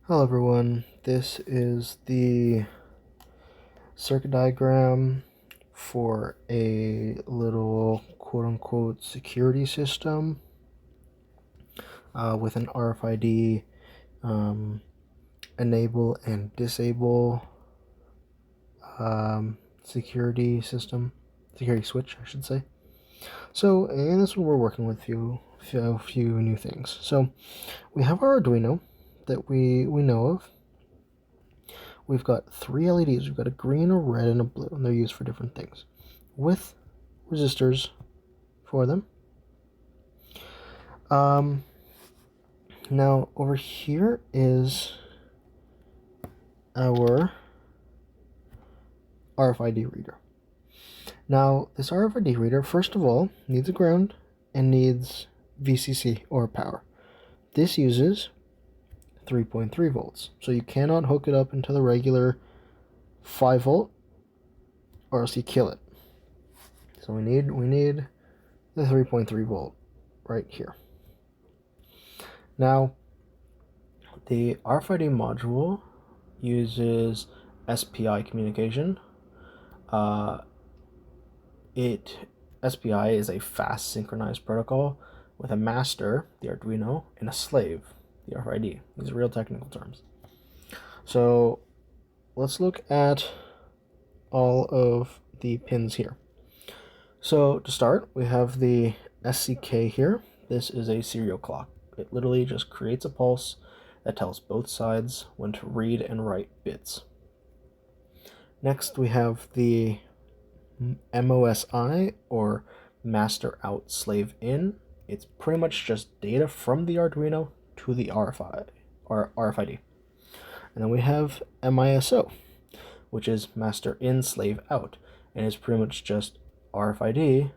Hello everyone, this is the circuit diagram for a little quote-unquote security system with an RFID enable and disable security switch, I should say. So in this one we're working with a few new things. So we have our Arduino that we know of. We've got three LEDs. We've got a green, a red, and a blue, and they're used for different things, with resistors for them. Now over here is our RFID reader. Now this RFID reader, first of all, needs a ground and needs VCC or power. This uses 3.3 volts, so you cannot hook it up into the regular 5 volt or else you kill it. So we need the 3.3 volt right here. Now the RFID module uses SPI communication. SPI is a fast synchronized protocol with a master, the Arduino, and a slave, the RFID. These are real technical terms. So let's look at all of the pins here. So to start, we have the SCK here. This is a serial clock. It literally just creates a pulse that tells both sides when to read and write bits. Next, we have the MOSI, or master out slave in. It's pretty much just data from the Arduino to the RFID. And then we have MISO, which is master in slave out, and it's pretty much just RFID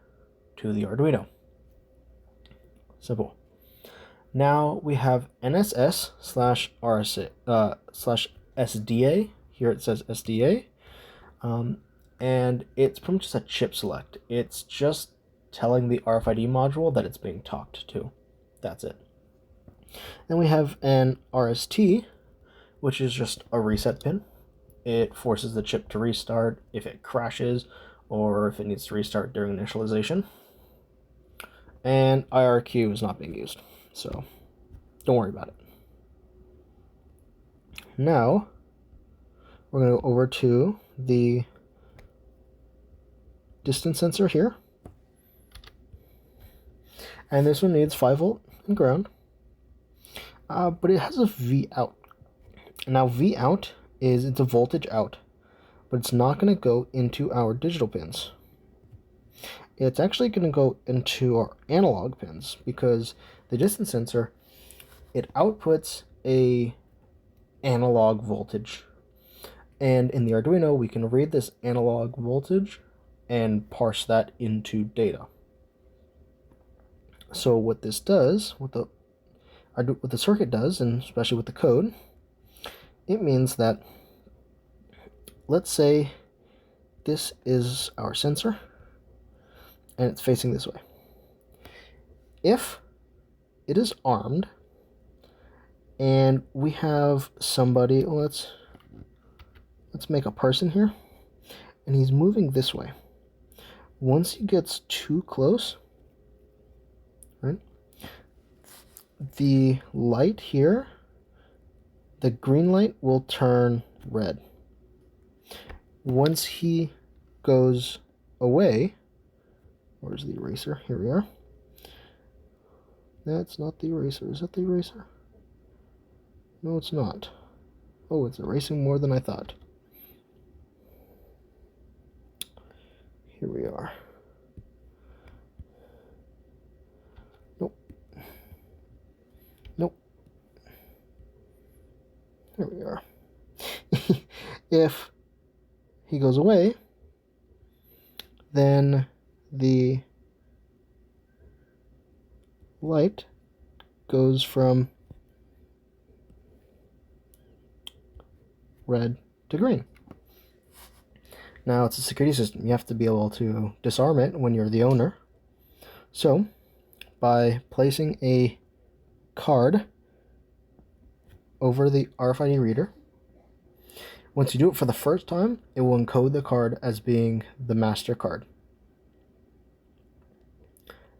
to the Arduino. Simple. Now we have NSS slash SDA. Here it says SDA. And it's pretty much just a chip select. It's just telling the RFID module that it's being talked to. That's it. Then we have an RST, which is just a reset pin. It forces the chip to restart if it crashes or if it needs to restart during initialization. And IRQ is not being used, so don't worry about it. Now we're going to go over to the distance sensor here, and this one needs 5 volt and ground, but it has a V out. Now V out it's a voltage out, but it's not going to go into our digital pins. It's actually going to go into our analog pins, because the distance sensor, it outputs a analog voltage, and in the Arduino we can read this analog voltage and parse that into data. So what this does, what the circuit does, and especially with the code, it means that, let's say this is our sensor and it's facing this way. If it is armed and we have somebody, let's make a person here, and he's moving this way. Once he gets too close, right, the light here, the green light will turn red. Once he goes away, where's the eraser? Here we are. That's not the eraser. Is that the eraser? No, it's not. Oh, it's erasing more than I thought. Here we are. Nope. Nope. There we are. If he goes away, then the light goes from red to green. Now, it's a security system. You have to be able to disarm it when you're the owner. So, by placing a card over the RFID reader. Once you do it for the first time, it will encode the card as being the master card.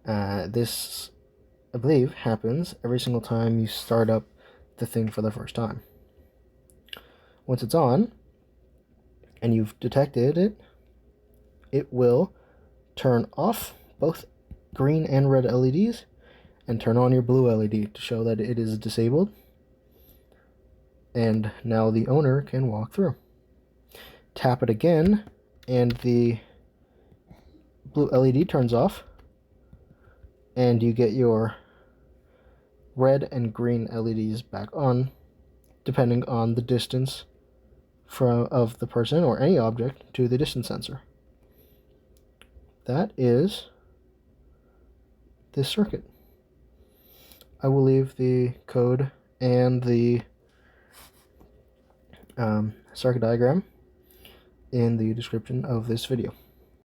This, I believe, happens every single time you start up the thing for the first time. Once it's on, and you've detected it, it will turn off both green and red LEDs and turn on your blue LED to show that it is disabled. And now the owner can walk through. Tap it again, and the blue LED turns off, and you get your red and green LEDs back on, depending on the distance of the person or any object to the distance sensor. That is this circuit. I will leave the code and the circuit diagram in the description of this video.